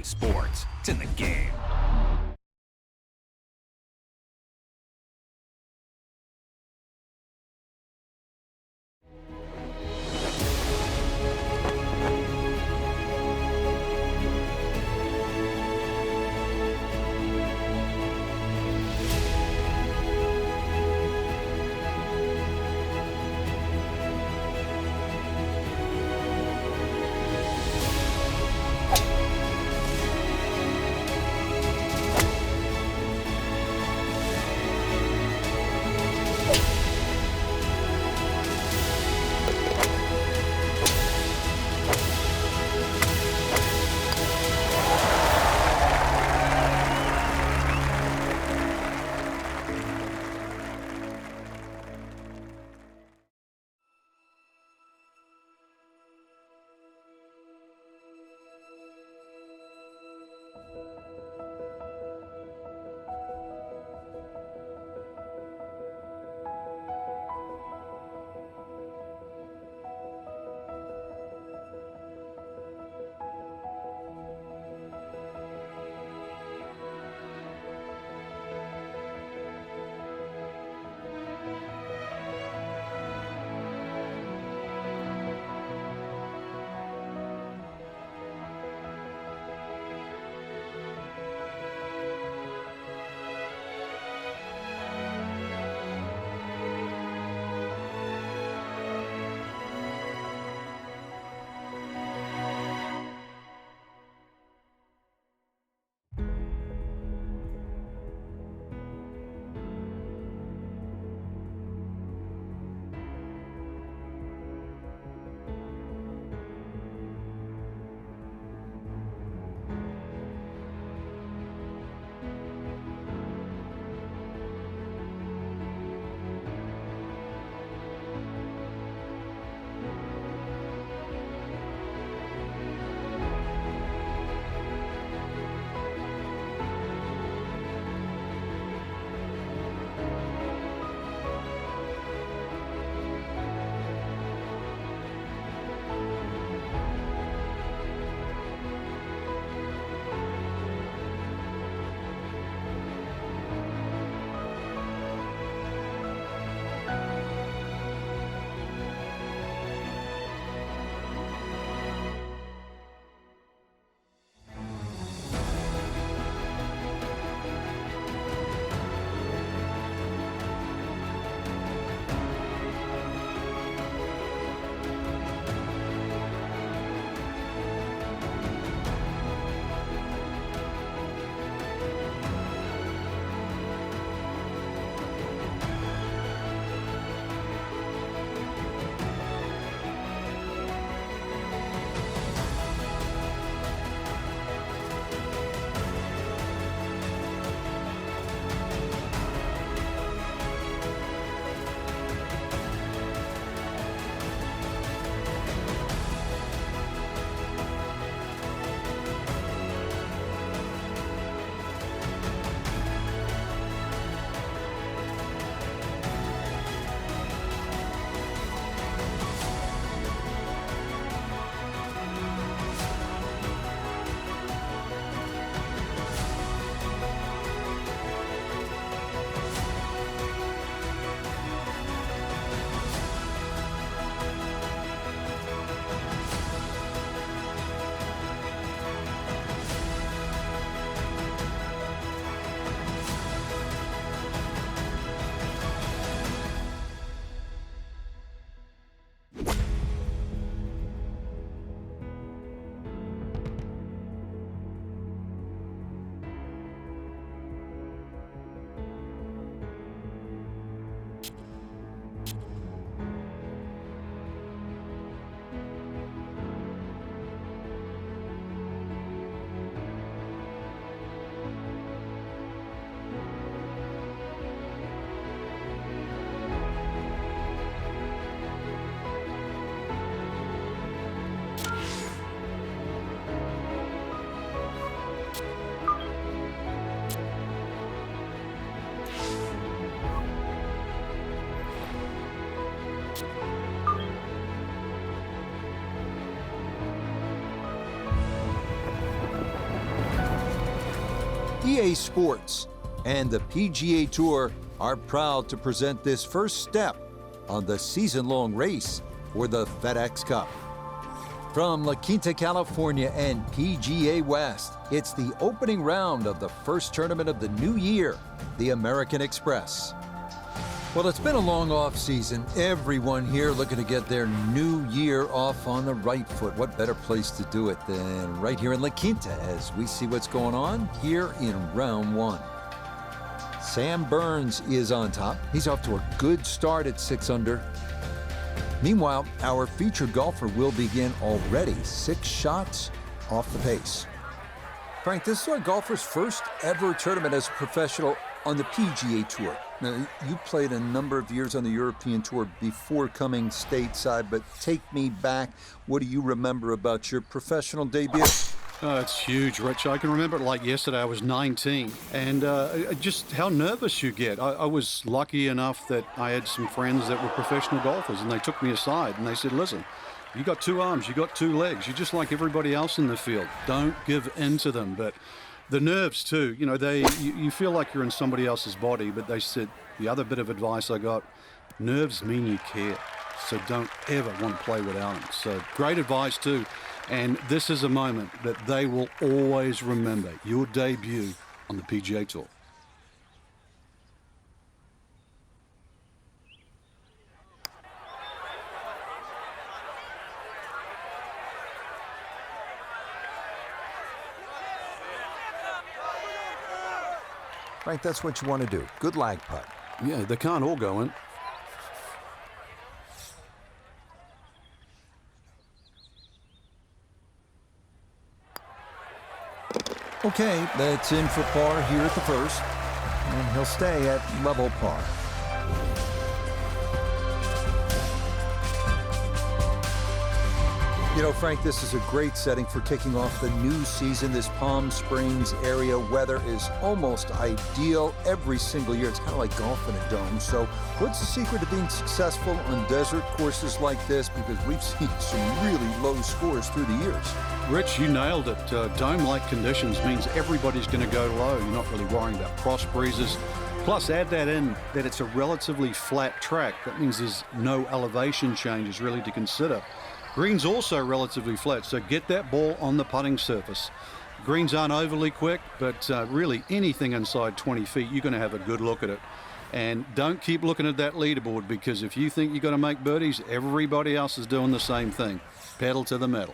sports. It's in the game. EA Sports and the PGA Tour are proud to present this first step on the season-long race for the FedEx Cup. From La Quinta, California and PGA West, it's the opening round of the first tournament of the new year, the American Express. Well, it's been a long off-season. Everyone here looking to get their new year off on the right foot. What better place to do it than right here in La Quinta as we see what's going on here in round one. Sam Burns is on top. He's off to a good start at 6 under. Meanwhile, our featured golfer will begin already 6 shots off the pace. Frank, this is our golfer's first ever tournament as a professional on the PGA Tour. Now, you played a number of years on the European Tour before coming stateside, but take me back. What do you remember about your professional debut? It's huge, Rich. I can remember it like yesterday. I was 19, and just how nervous you get. I was lucky enough that I had some friends that were professional golfers, and they took me aside, and they said, listen, you got 2 arms, you got 2 legs. You're just like everybody else in the field. Don't give in to them. But the nerves, too, you know, you feel like you're in somebody else's body, but they said the other bit of advice I got, nerves mean you care, so don't ever want to play without them. So great advice, too. And this is a moment that they will always remember, your debut on the PGA Tour. Frank, that's what you want to do. Good lag putt. Yeah, they can't all go in. Okay, that's in for par here at the first, and he'll stay at level par. You know, Frank, this is a great setting for kicking off the new season. This Palm Springs area weather is almost ideal every single year. It's kind of like golf in a dome. So what's the secret to being successful on desert courses like this? Because we've seen some really low scores through the years. Rich, you nailed it. Dome-like conditions means everybody's going to go low. You're not really worrying about cross breezes. Plus, add that in that it's a relatively flat track. That means there's no elevation changes really to consider. Green's also relatively flat, so get that ball on the putting surface. Greens aren't overly quick, but really anything inside 20 feet, you're going to have a good look at it. And don't keep looking at that leaderboard, because if you think you're going to make birdies, everybody else is doing the same thing. Pedal to the metal.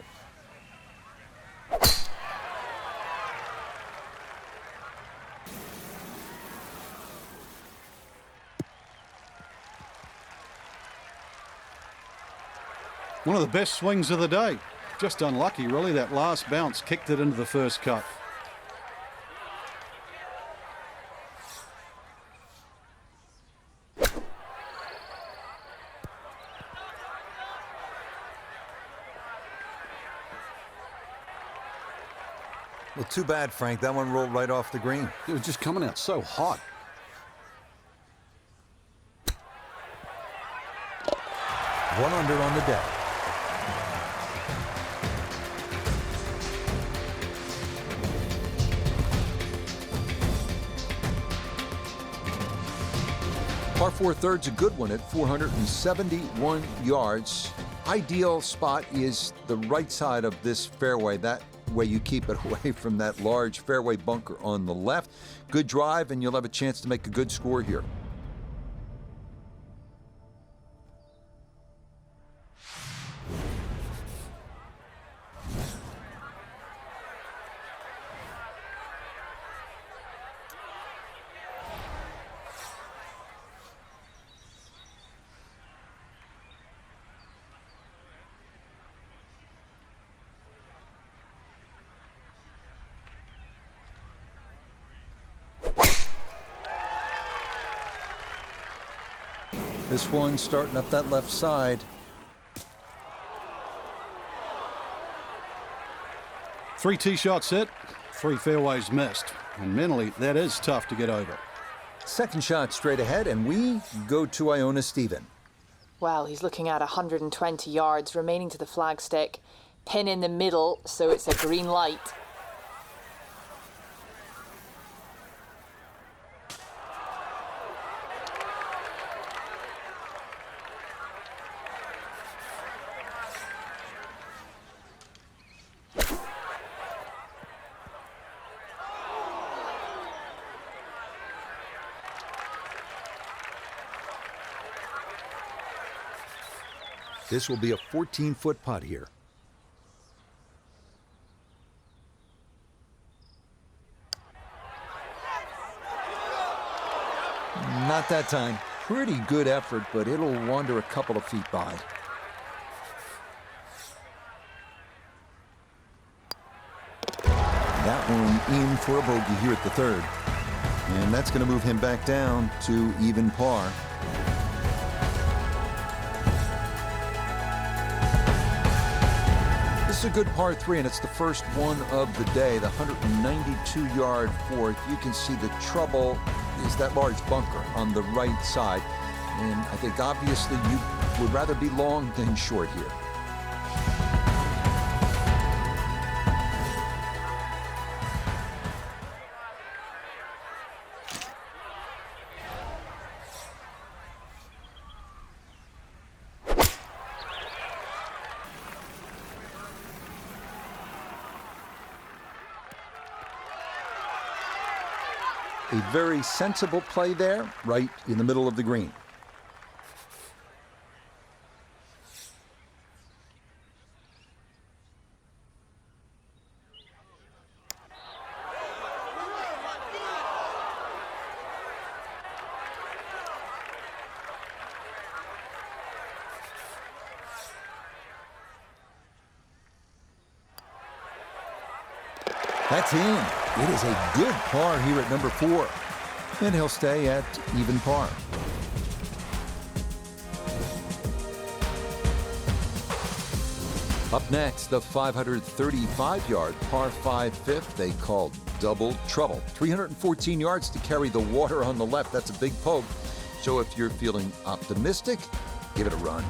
One of the best swings of the day. Just unlucky, really. That last bounce kicked it into the first cut. Well, too bad, Frank. That one rolled right off the green. It was just coming out so hot. 1 under on the day. Par 4 third's a good one at 471 yards. Ideal spot is the right side of this fairway. That way you keep it away from that large fairway bunker on the left. Good drive, and you'll have a chance to make a good score here. This one starting up that left side. 3 tee shots hit, 3 fairways missed. And mentally, that is tough to get over. Second shot straight ahead, and we go to Iona Stephen. Well, he's looking at 120 yards remaining to the flagstick. Pin in the middle, so it's a green light. This will be a 14-foot putt here. Not that time. Pretty good effort, but it'll wander a couple of feet by. That one in for a bogey here at the third. And that's going to move him back down to even par. This is a good par 3, and it's the first one of the day, the 192-yard fourth. You can see the trouble is that large bunker on the right side. And I think obviously you would rather be long than short here. A very sensible play there, right in the middle of the green. That's in. It is a good par here at number 4. And he'll stay at even par. Up next, the 535-yard par 5 fifth they called double trouble. 314 yards to carry the water on the left. That's a big poke. So if you're feeling optimistic, give it a run.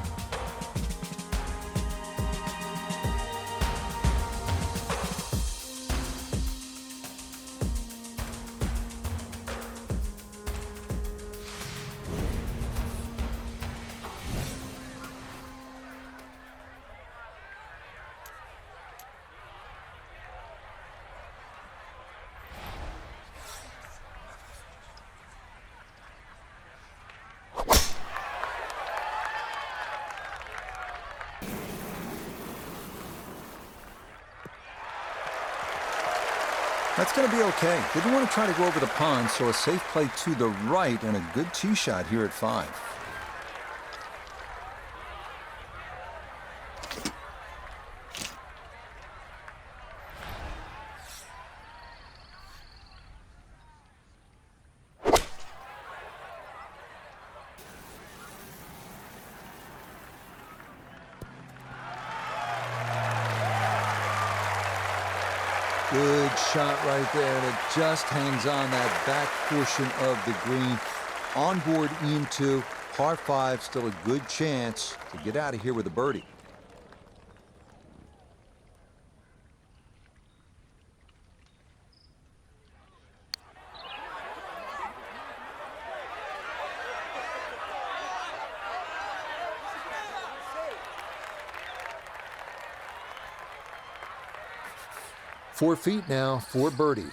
That's going to be okay. Didn't want to try to go over the pond, so a safe play to the right and a good tee shot here at 5. Good shot right there, and it just hangs on that back portion of the green. On board into par 5, still a good chance to get out of here with a birdie. Four feet now for birdie.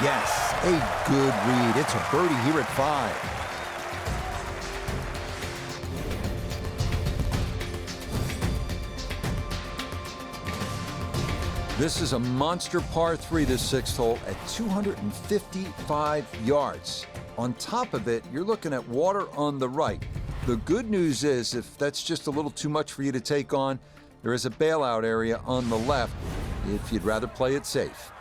Yes, a good read. It's a birdie here at 5. This is a monster par 3, this 6th hole, at 255 yards. On top of it, you're looking at water on the right. The good news is, if that's just a little too much for you to take on, there is a bailout area on the left if you'd rather play it safe.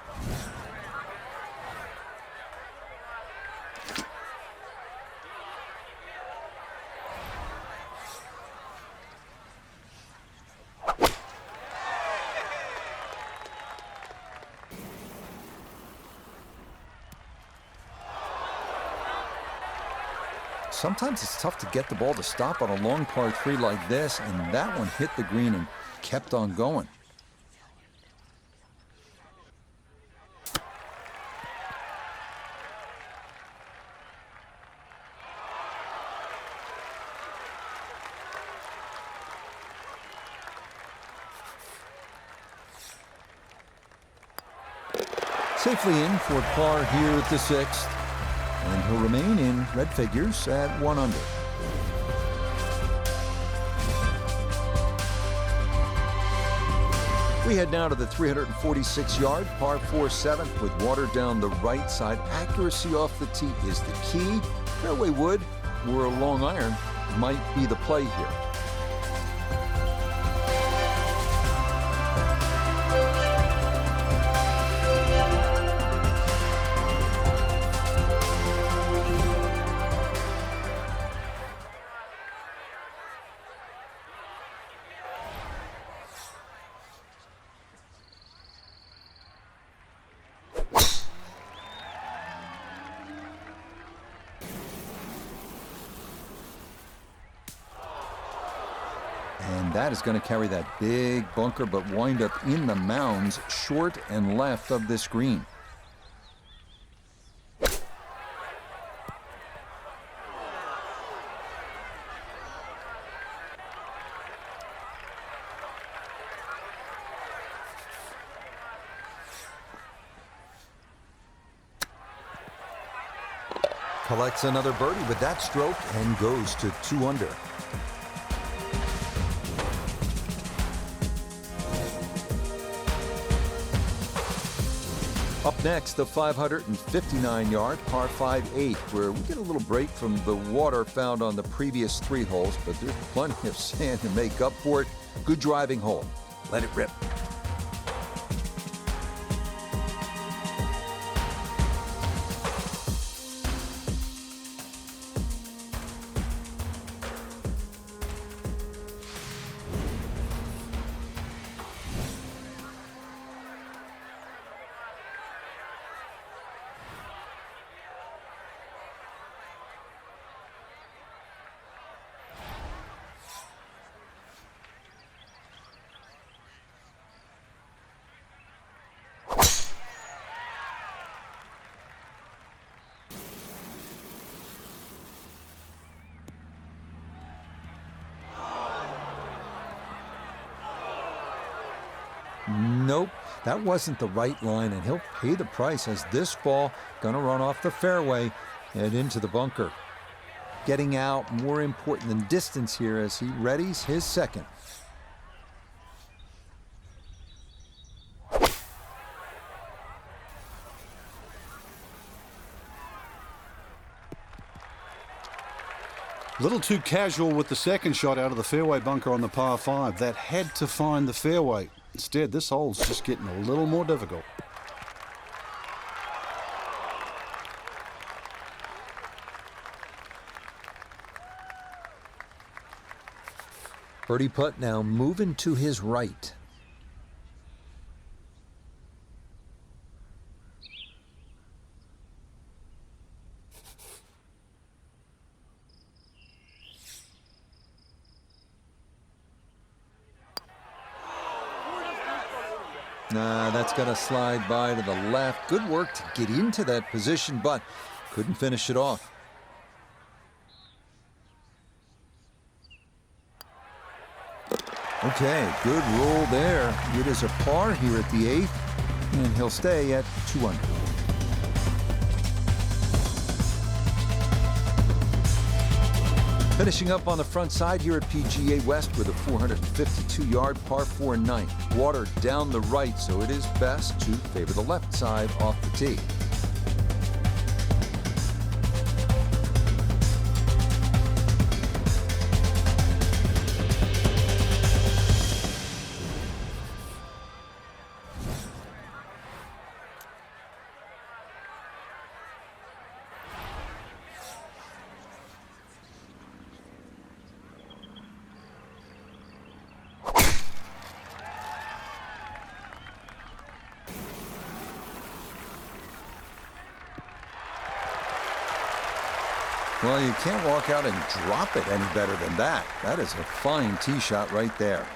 Sometimes it's tough to get the ball to stop on a long par 3 like this, and that one hit the green and kept on going. Safely in for par here at the 6th, and he'll remain in red figures at 1 under. We head now to the 346-yard par 4 7th with water down the right side. Accuracy off the tee is the key. Fairway wood or a long iron might be the play here. And that is going to carry that big bunker, but wind up in the mounds, short and left of this green. Collects another birdie with that stroke and goes to 2 under. Up next, the 559-yard par 5/8, where we get a little break from the water found on the previous 3 holes, but there's plenty of sand to make up for it. Good driving hole. Let it rip. Nope, that wasn't the right line, and he'll pay the price as this ball gonna run off the fairway and into the bunker. Getting out more important than distance here as he readies his second. Little too casual with the second shot out of the fairway bunker on the par 5. That had to find the fairway. Instead, this hole's just getting a little more difficult. Birdie putt now moving to his right. Nah, that's going to slide by to the left. Good work to get into that position, but couldn't finish it off. Okay, good roll there. It is a par here at the 8th, and he'll stay at 2 under. Finishing up on the front side here at PGA West with a 452-yard par 4 9th. Water down the right, so it is best to favor the left side off the tee. Well, you can't walk out and drop it any better than that. That is a fine tee shot right there.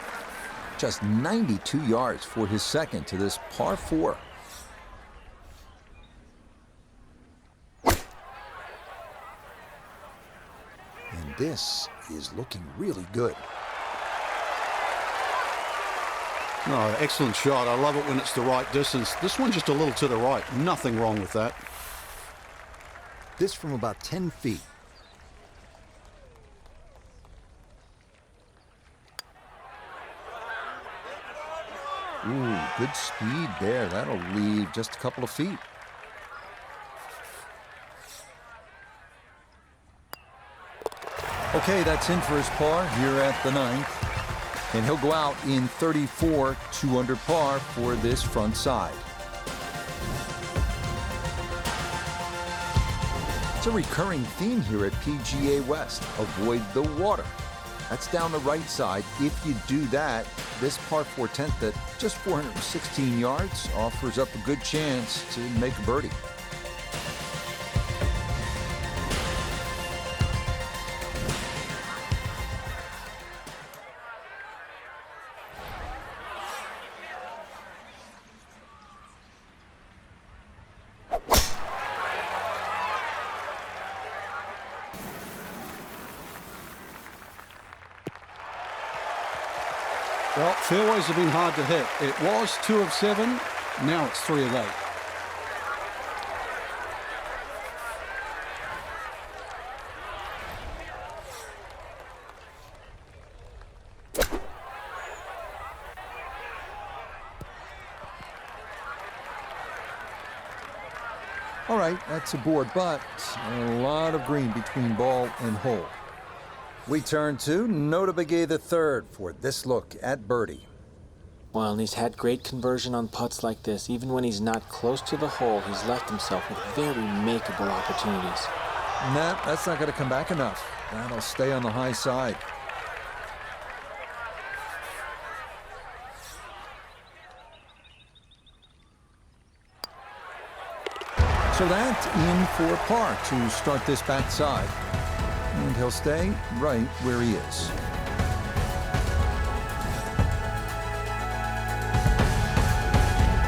Just 92 yards for his second to this par 4. And this is looking really good. Oh, excellent shot. I love it when it's the right distance. This one just a little to the right. Nothing wrong with that. This from about 10 feet. Ooh, good speed there. That'll leave just a couple of feet. Okay, that's in for his par here at the 9th. And he'll go out in 34, 2 under par for this front side. It's a recurring theme here at PGA West. Avoid the water. That's down the right side. If you do that, this par 4 10th at just 416 yards offers up a good chance to make a birdie. Well, fairways have been hard to hit. It was 2 of 7. Now it's 3 of 8. All right, that's a board, but a lot of green between ball and hole. We turn to Nota Begay III for this look at birdie. Well, and he's had great conversion on putts like this. Even when he's not close to the hole, he's left himself with very makeable opportunities. Nah, that's not going to come back enough. That'll stay on the high side. So that's in for par to start this backside. And he'll stay right where he is.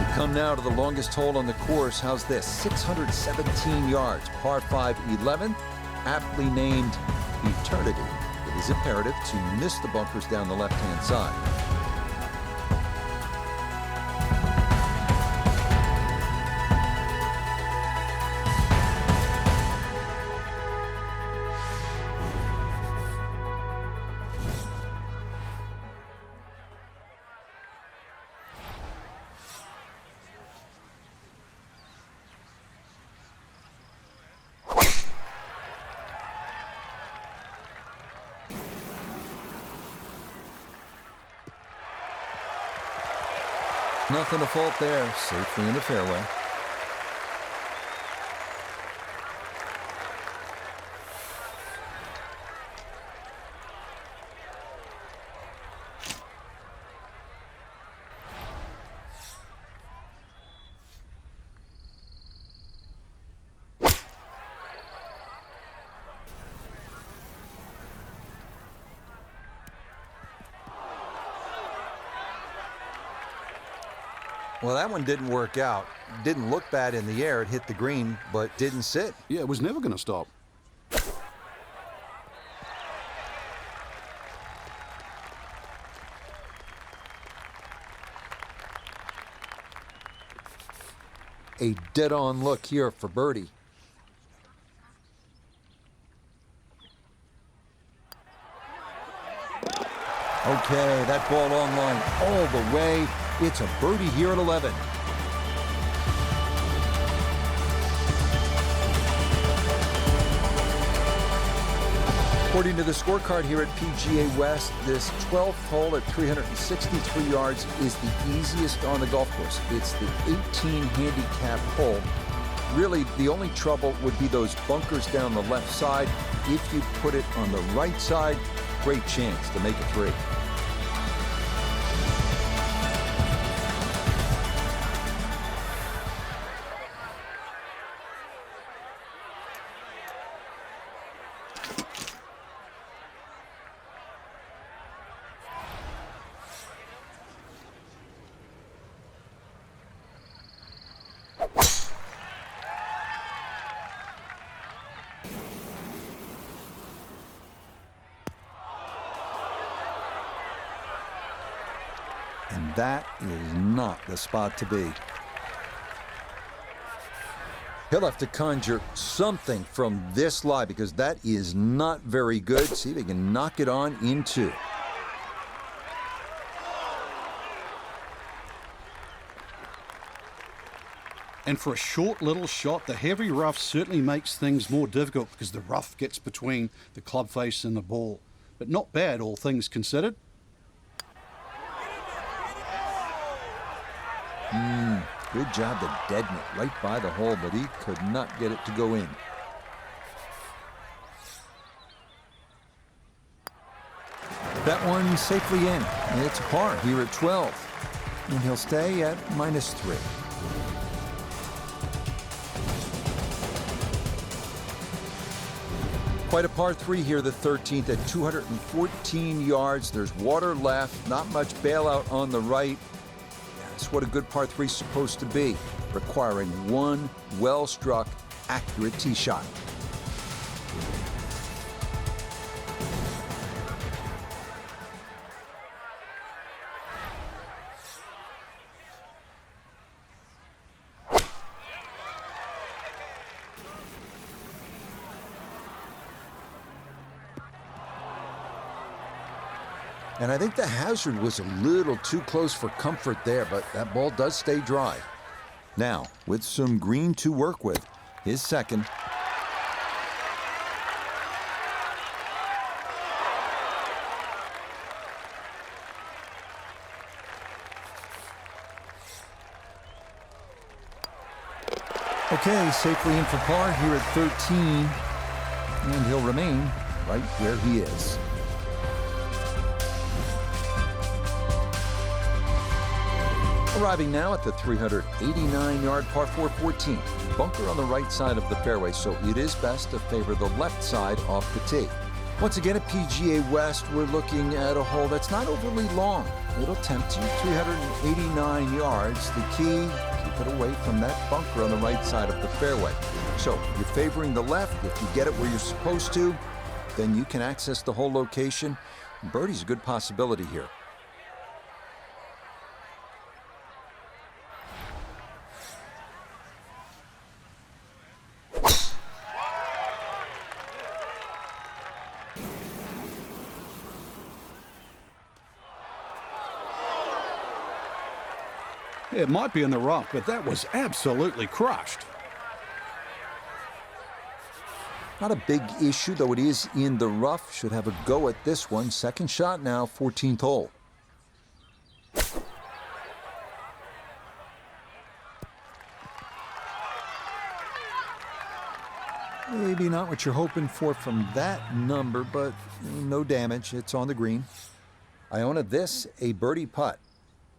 We come now to the longest hole on the course. How's this? 617 yards, par 5 11th, aptly named Eternity. It is imperative to miss the bunkers down the left-hand side. Nothing to fault there, safely in the fairway. Well, that one didn't work out. Didn't look bad in the air. It hit the green, but didn't sit. Yeah, it was never going to stop. A dead-on look here for birdie. Okay, that ball on line all the way. It's a birdie here at 11. According to the scorecard here at PGA West, this 12th hole at 363 yards is the easiest on the golf course. It's the 18 handicap hole. Really, the only trouble would be those bunkers down the left side. If you put it on the right side, great chance to make a 3. that is not the spot to be. He'll have to conjure something from this lie because that is not very good. See if he can knock it on in two. And for a short little shot, the heavy rough certainly makes things more difficult because the rough gets between the club face and the ball. But not bad, all things considered. Good job to deaden it right by the hole, but he could not get it to go in. That one safely in. It's a par here at 12. And he'll stay at -3. Quite a par 3 here, the 13th at 214 yards. There's water left, not much bailout on the right. That's what a good par 3 is supposed to be, requiring one well-struck, accurate tee shot. And I think the hazard was a little too close for comfort there, but that ball does stay dry. Now, with some green to work with, his second. Okay, safely in for par here at 13, and he'll remain right where he is. Arriving now at the 389-yard par 4 14. Bunker on the right side of the fairway, so it is best to favor the left side off the tee. Once again at PGA West, we're looking at a hole that's not overly long. It'll tempt you, 389 yards. The key, keep it away from that bunker on the right side of the fairway. So you're favoring the left. If you get it where you're supposed to, then you can access the whole location. Birdie's a good possibility here. It might be in the rough, but that was absolutely crushed. Not a big issue, though it is in the rough. Should have a go at this one. Second shot now, 14th hole. Maybe not what you're hoping for from that number, but no damage. It's on the green. Iona, this a birdie putt.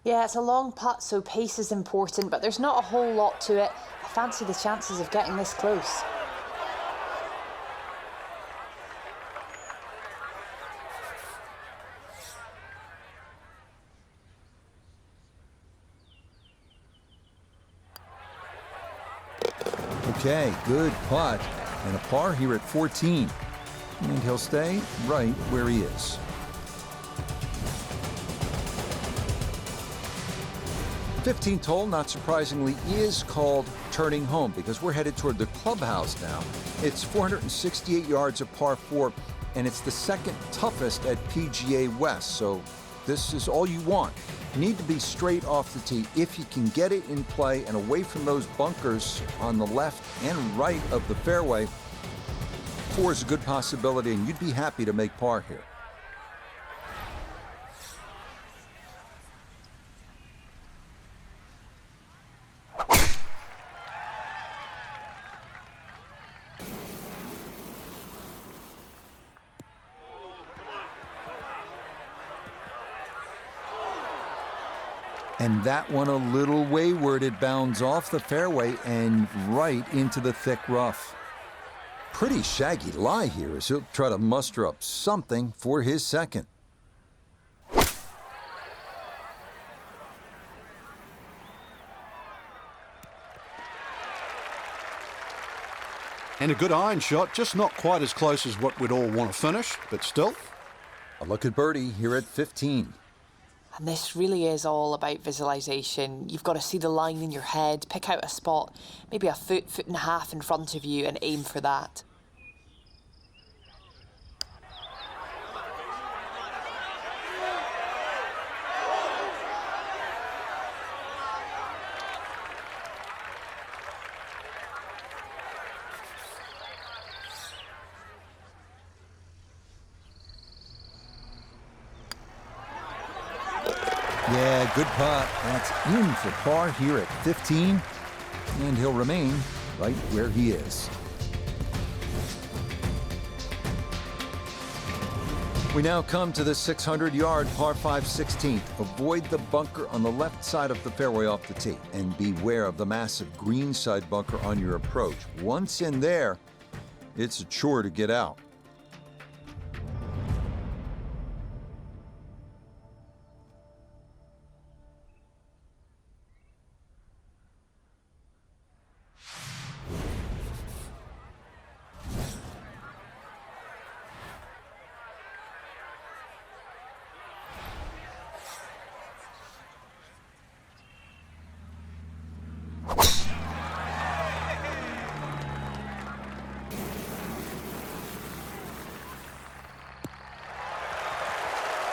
Yeah, it's a long putt, so pace is important, but there's not a whole lot to it. I fancy the chances of getting this close. Okay, good putt. And a par here at 14. And he'll stay right where he is. 15th hole, not surprisingly, is called Turning Home because we're headed toward the clubhouse now. It's 468 yards of par 4, and it's the second toughest at PGA West, so this is all you want. You need to be straight off the tee. If you can get it in play and away from those bunkers on the left and right of the fairway, 4 is a good possibility, and you'd be happy to make par here. And that one a little wayward. It bounds off the fairway and right into the thick rough. Pretty shaggy lie here as he'll try to muster up something for his second. And a good iron shot, just not quite as close as what we'd all want to finish, but still. A look at birdie here at 15. I And this really is all about visualization. You've got to see the line in your head, pick out a spot, maybe a foot, foot and a half in front of you, and aim for that. Yeah, good putt. That's in for par here at 15, and he'll remain right where he is. We now come to the 600-yard par 5 16th. Avoid the bunker on the left side of the fairway off the tee, and beware of the massive green side bunker on your approach. Once in there, it's a chore to get out.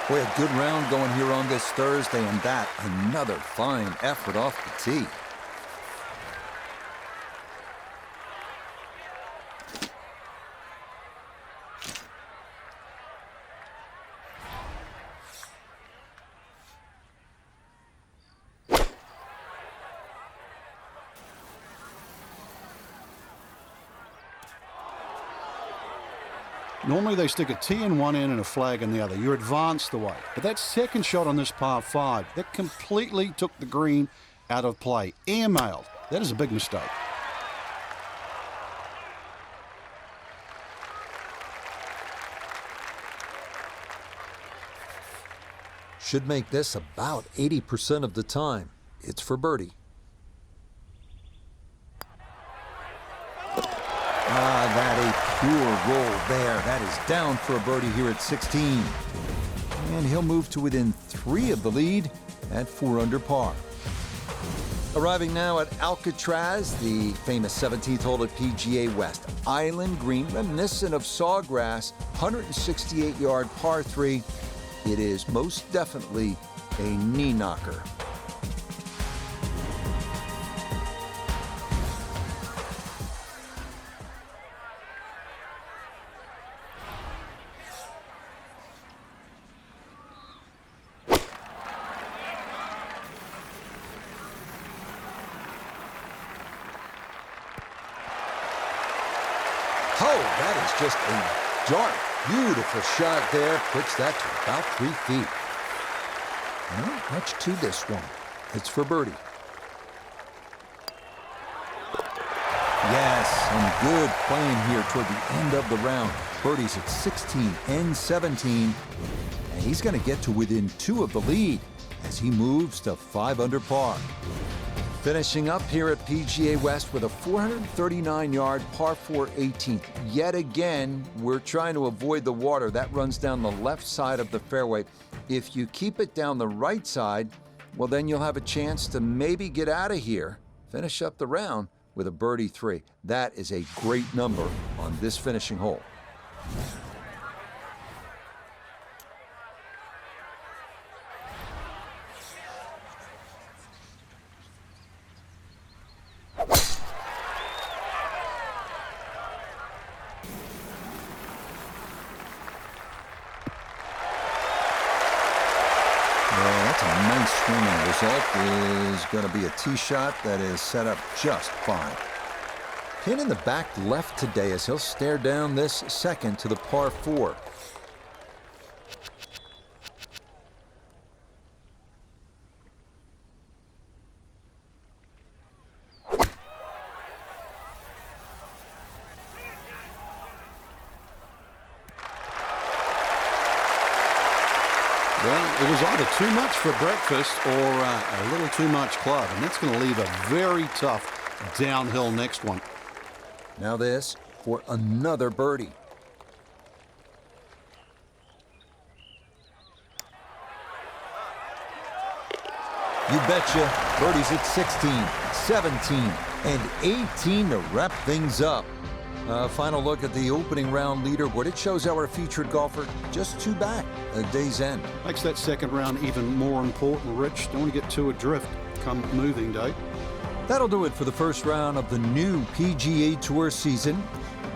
Boy, a good round going here on this Thursday, and that another fine effort off the tee. Normally they stick a tee in one end and a flag in the other. You're advanced the way. But that second shot on this par 5, that completely took the green out of play. Airmailed. That is a big mistake. Should make this about 80% of the time. It's for birdie. That a pure roll there. That is down for a birdie here at 16. And he'll move to within 3 of the lead at 4 under par. Arriving now at Alcatraz, the famous 17th hole at PGA West. Island green, reminiscent of Sawgrass, 168-yard par 3. It is most definitely a knee knocker. Oh, that is just a dark, beautiful shot there. Puts that to about 3 feet. Not much to this one. It's for birdie. Yes, and good playing here toward the end of the round. Birdie's at 16 and 17. And he's going to get to within 2 of the lead as he moves to 5 under par. Finishing up here at PGA West with a 439-yard par 4 18th. Yet again, we're trying to avoid the water. That runs down the left side of the fairway. If you keep it down the right side, well, then you'll have a chance to maybe get out of here, finish up the round with a birdie 3. That is a great number on this finishing hole. Swing, and the result is going to be a tee shot that is set up just fine. Pin in the back left today as he'll stare down this second to the par 4. Well, it was either too much for breakfast or a little too much club, and that's going to leave a very tough downhill next one. Now this for another birdie. You betcha. Birdies at 16, 17, and 18 to wrap things up. Final look at the opening round leaderboard. It shows our featured golfer just 2 back at day's end. Makes that second round even more important, Rich. Don't want to get too adrift come moving day. That'll do it for the first round of the new PGA Tour season.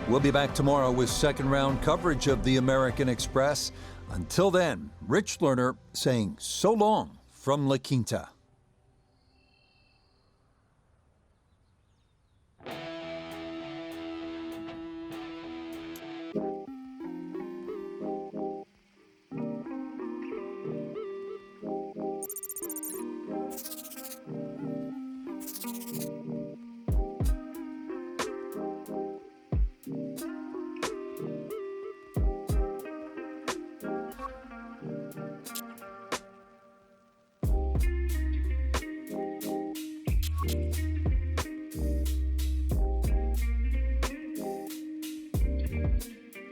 We'll be back tomorrow with second round coverage of the American Express. Until then, Rich Lerner saying so long from La Quinta.